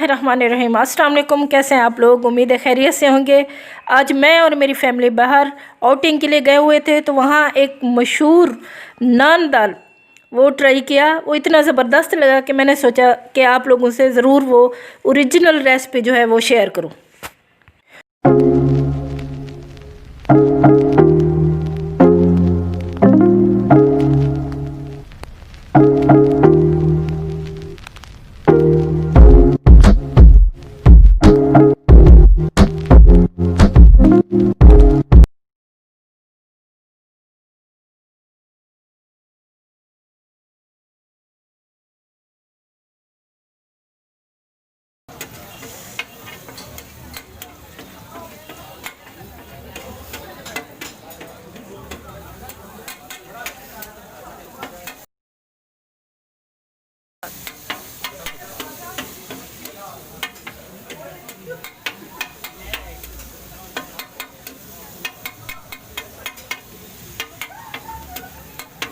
बिस्मिल्लाहिर्रहमानिर्रहीम। अस्सलाम वालेकुम। कैसे हैं आप लोग? उम्मीद है खैरियत से होंगे। आज मैं और मेरी फैमिली बाहर आउटिंग के लिए गए हुए थे, तो वहाँ एक मशहूर नान दाल वो ट्राई किया। वो इतना ज़बरदस्त लगा कि मैंने सोचा कि आप लोगों से ज़रूर वो ओरिजिनल रेसिपी जो है वो शेयर करूँ।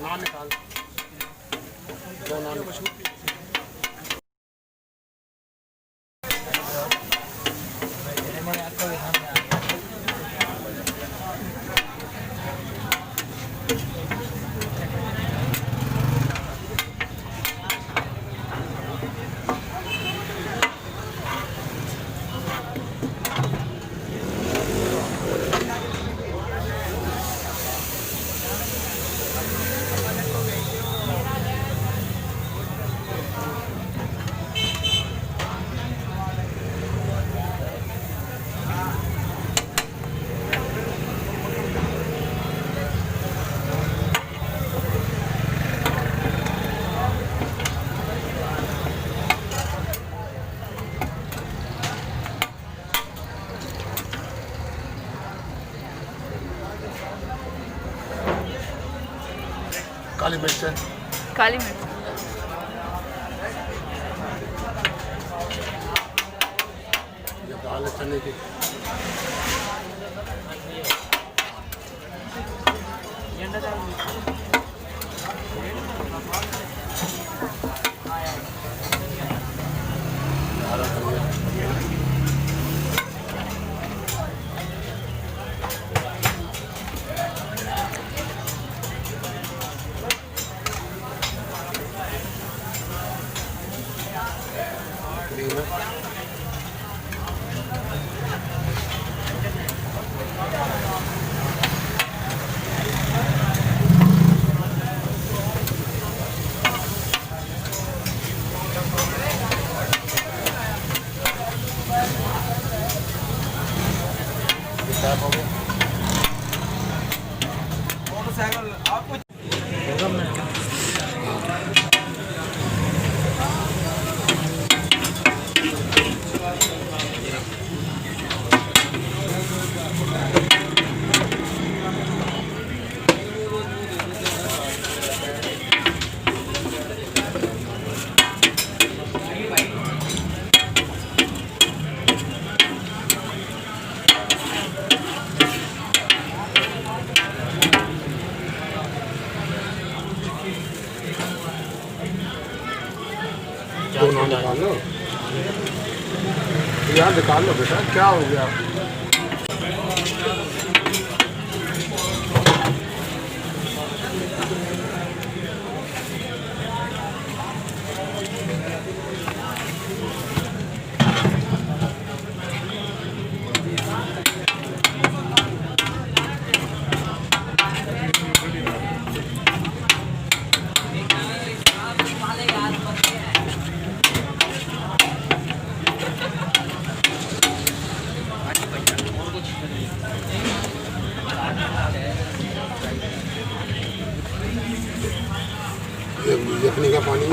नान निकाल दो नान काली मिर्च ये दाल है चने की। दो नान निकाल लो यार, निकाल लो बेटा, क्या हो गया? यखनी का पानी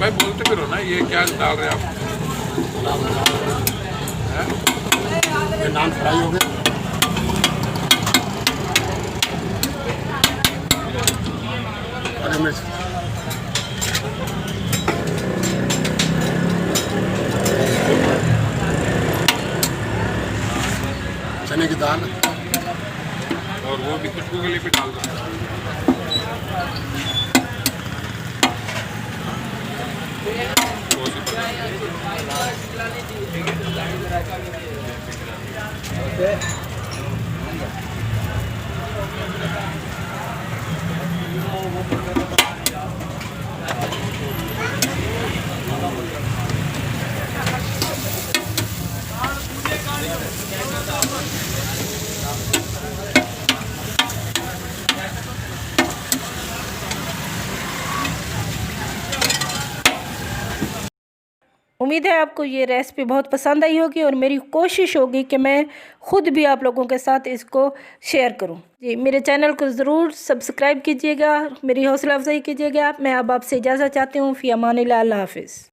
भाई बोलते फिर हो ना, ये क्या डाल रहे हैं आप? ये नान फ्राई हो गए। हरी मिर्च, चने की दाल, और वो भी खुशबू के लिए भी डाल दो। उम्मीद है आपको ये रेसिपी बहुत पसंद आई होगी और मेरी कोशिश होगी कि मैं ख़ुद भी आप लोगों के साथ इसको शेयर करूं। जी, मेरे चैनल को ज़रूर सब्सक्राइब कीजिएगा, मेरी हौसला अफजाई कीजिएगा। मैं अब आपसे इजाज़त चाहती हूँ। फ़ी अमानिल्लाह, अल्लाह हाफ़िज़।